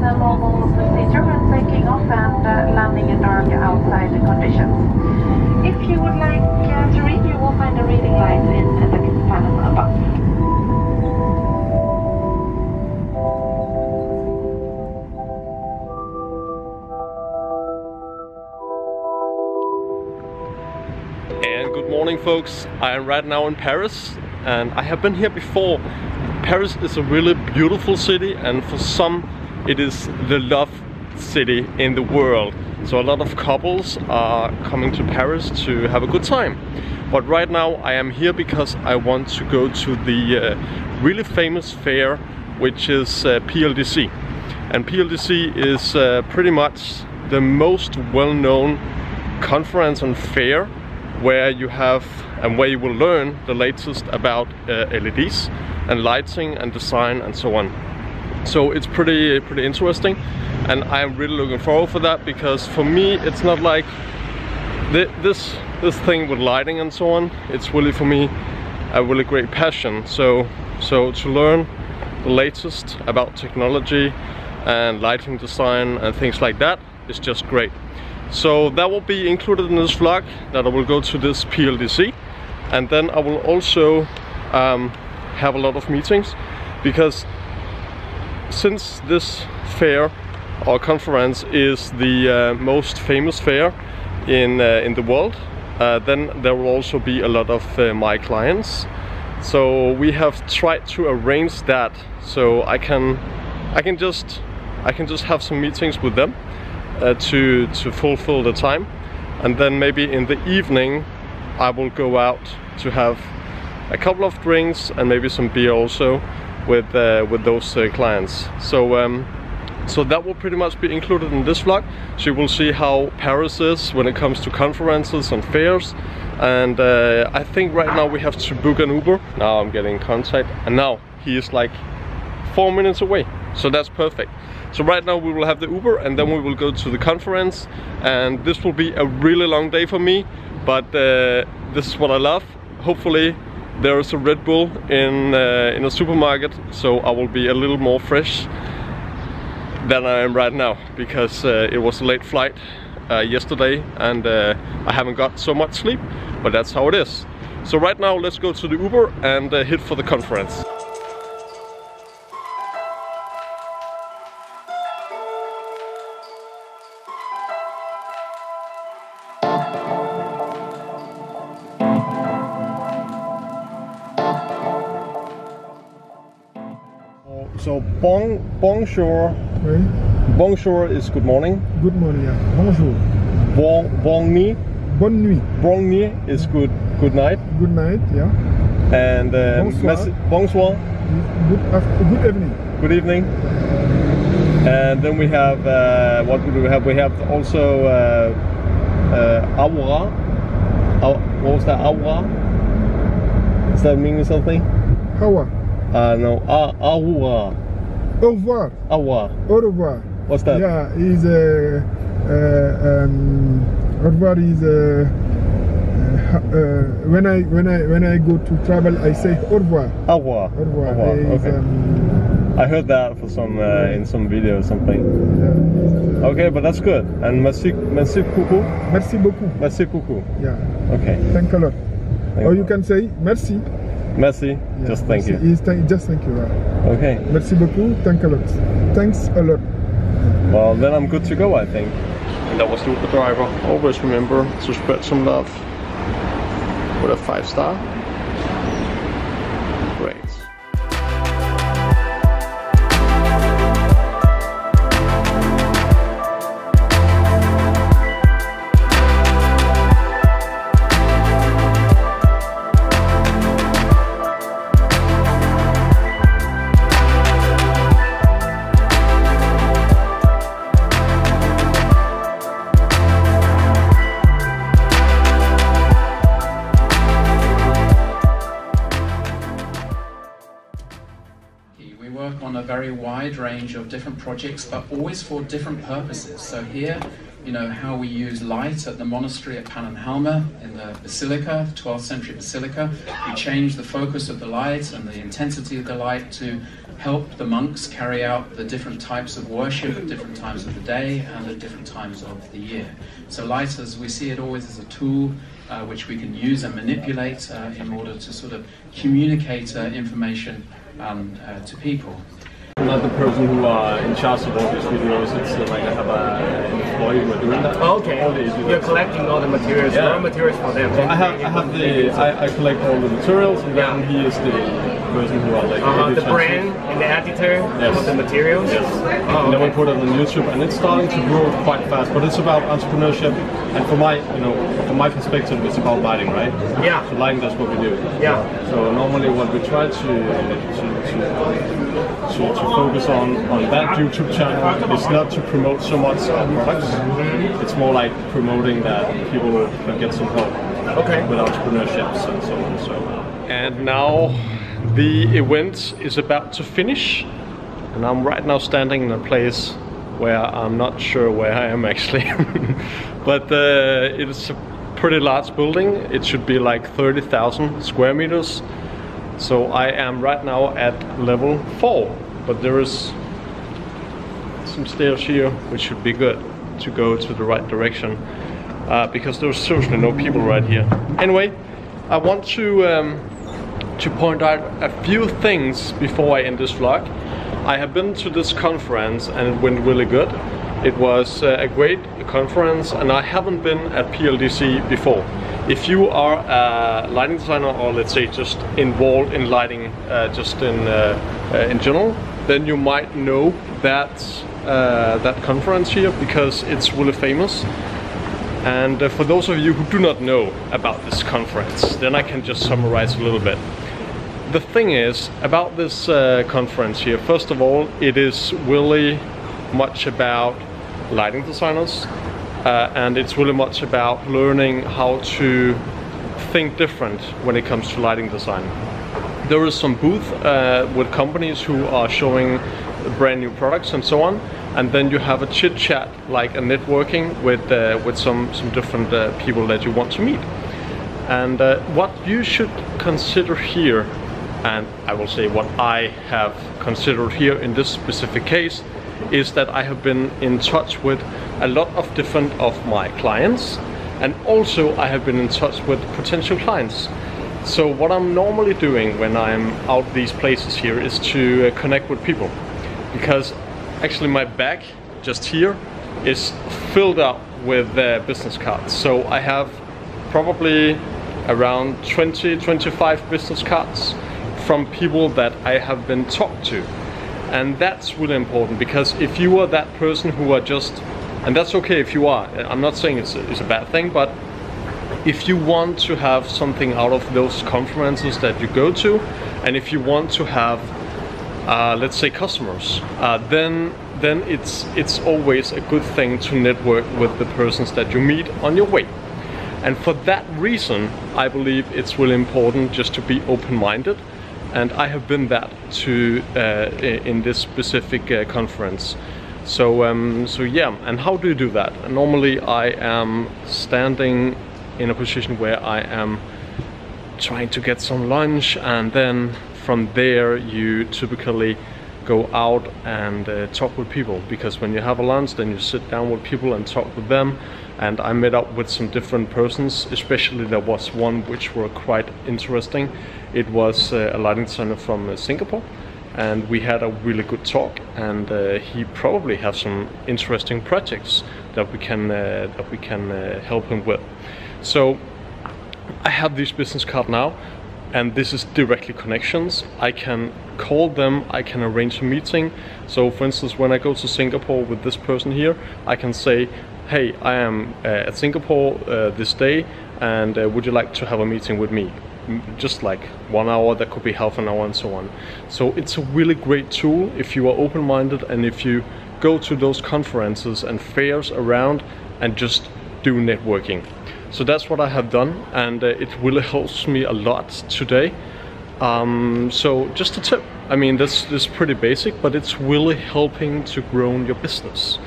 a normal procedure when taking off and landing in dark outside conditions. If you would like to read, you will find a reading light in the panel above. And good morning, folks. I am right now in Paris, and I have been here before. Paris is a really beautiful city, and for some it is the love city in the world. So a lot of couples are coming to Paris to have a good time. But right now I am here because I want to go to the really famous fair, which is Pldc. And Pldc is pretty much the most well-known conference and fair where you have and where you will learn the latest about LEDs and lighting and design and so on. So it's pretty interesting, and I'm really looking forward for that, because for me it's not like this thing with lighting and so on. It's really, for me, a really great passion. So to learn the latest about technology and lighting design and things like that is just great. So that will be included in this vlog, that I will go to this Pldc, and then I will also have a lot of meetings, because since this fair or conference is the most famous fair in the world, then there will also be a lot of my clients. So we have tried to arrange that so I can just have some meetings with them to fulfill the time, and then maybe in the evening I will go out to have a couple of drinks and maybe some beer also with those clients. So that will pretty much be included in this vlog. So you will see how Paris is when it comes to conferences and fairs. And I think right now we have to book an Uber. Now I'm getting contact, and now he is like 4 minutes away, so that's perfect. So right now we will have the Uber, and then we will go to the conference, and this will be a really long day for me, but this is what I love. Hopefully there is a Red Bull in a supermarket, so I will be a little more fresh than I am right now, because it was a late flight yesterday, and I haven't got so much sleep, but that's how it is. So right now let's go to the Uber and hit for the conference. So bonjour. Oui. Bonjour is good morning. Good morning. Yeah. Bonjour. Bonne nuit. Bonne nuit. Bonne nuit is good night. Good night. Yeah. And bonsoir. Bonsoir. Good evening. Good evening. And then we have what do we have? We have also aura. What was that? Aura? Does that mean something? Hawa. No. Aura. Au revoir. Aura. Au revoir. What's that? Yeah, is au revoir is when I go to travel, I say au revoir. Au revoir. Au revoir. Au revoir. Is, okay. I heard that for some in some video or something. Yeah, okay, but that's good. And merci beaucoup. Merci beaucoup. Merci beaucoup. Yeah. Okay. Thank a lot. Or you can say merci. Merci. Yeah, just thank you. Just thank you. Okay. Merci beaucoup. Thank a lot. Thanks a lot. Well, then I'm good to go, I think. And that was the Uber driver. Always remember to spread some love with a 5-star. Great. a very wide range of different projects, but always for different purposes. So here, you know, how we use light at the monastery at Pannonhalma in the basilica, 12th century basilica. We change the focus of the light and the intensity of the light to help the monks carry out the different types of worship at different times of the day and at different times of the year. So light, as we see it always, as a tool which we can use and manipulate in order to sort of communicate information to people. I'm not the person who are in charge of all these videos. It's like I have an employee who are doing that. Oh, okay. You're collecting all the materials, raw materials for them. So I collect all the materials, and then he is the person who are like the brand and the editor of the materials. Yes. Oh, and then we put it on YouTube, and it's starting to grow quite fast. But it's about entrepreneurship, and from my perspective, it's about lighting, right? Yeah. So lighting, that's what we do. Yeah. So normally, what we try to focus on that YouTube channel is not to promote so much our products. It's more like promoting that people can get some help with entrepreneurships and so on. So. And now the event is about to finish, and I'm right now standing in a place where I'm not sure where I am actually. But it's a pretty large building. It should be like 30,000 square meters. So I am right now at level 4, but there is some stairs here which should be good to go to the right direction, because there's seriously no people right here. Anyway, I want to point out a few things before I end this vlog. I have been to this conference and it went really good. It was a great conference, and I haven't been at Pldc before. If you are a lighting designer, or let's say just involved in lighting just in general, then you might know that that conference here, because it's really famous. And for those of you who do not know about this conference, then I can just summarize a little bit. The thing is about this conference here, first of all, it is really much about lighting designers, and it's really much about learning how to think different when it comes to lighting design. There is some booth with companies who are showing brand new products and so on, and then you have a chit chat, like a networking with some different people that you want to meet. And what you should consider here, and I will say what I have considered here in this specific case, is that I have been in touch with a lot of different of my clients, and also I have been in touch with potential clients. So what I'm normally doing when I'm out these places here is to connect with people, because actually my bag just here is filled up with business cards. So I have probably around 20-25 business cards from people that I have been talked to. And that's really important, because if you are that person who are just, and that's okay if you are, I'm not saying it's a bad thing, but if you want to have something out of those conferences that you go to, and if you want to have, let's say, customers, then it's always a good thing to network with the persons that you meet on your way. And for that reason, I believe it's really important just to be open-minded. And I have been that to in this specific conference. So yeah, and how do you do that? Normally I am standing in a position where I am trying to get some lunch, and then from there you typically go out and talk with people, because when you have a lunch, then you sit down with people and talk with them. And I met up with some different persons, especially there was one which were quite interesting. It was a lighting designer from Singapore, and we had a really good talk, and he probably has some interesting projects that we can help him with. So I have this business card now, and this is directly connections. I can call them, I can arrange a meeting. So for instance, when I go to Singapore with this person here, I can say, hey, I am at Singapore this day, and would you like to have a meeting with me? Just like 1 hour, that could be half an hour, and so on. So it's a really great tool if you are open-minded, and if you go to those conferences and fairs around and just do networking. So that's what I have done, and it really helps me a lot today. So just a tip. I mean, this is pretty basic, but it's really helping to grow your business.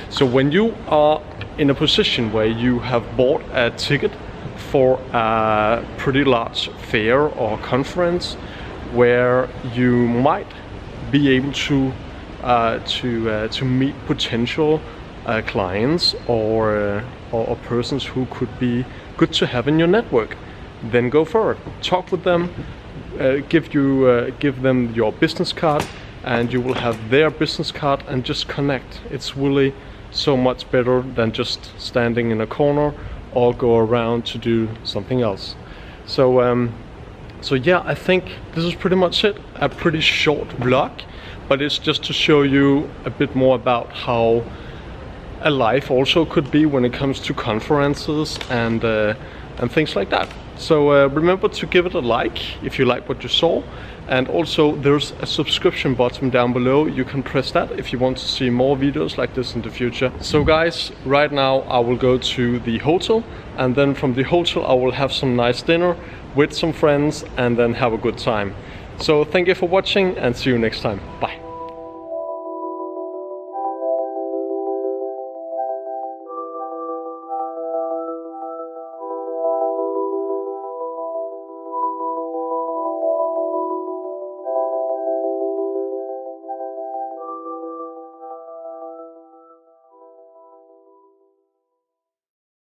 So when you are in a position where you have bought a ticket for a pretty large fair or conference, where you might be able to meet potential clients or persons who could be good to have in your network, then go for it. Talk with them, give them your business card, and you will have their business card, and just connect. It's really so much better than just standing in a corner or go around to do something else. So yeah, I think this is pretty much it. A pretty short vlog, but it's just to show you a bit more about how a life also could be when it comes to conferences and things like that. So remember to give it a like if you like what you saw, and also there's a subscription button down below. You can press that if you want to see more videos like this in the future. So guys, right now I will go to the hotel, and then from the hotel I will have some nice dinner with some friends and then have a good time. So thank you for watching, and see you next time. Bye.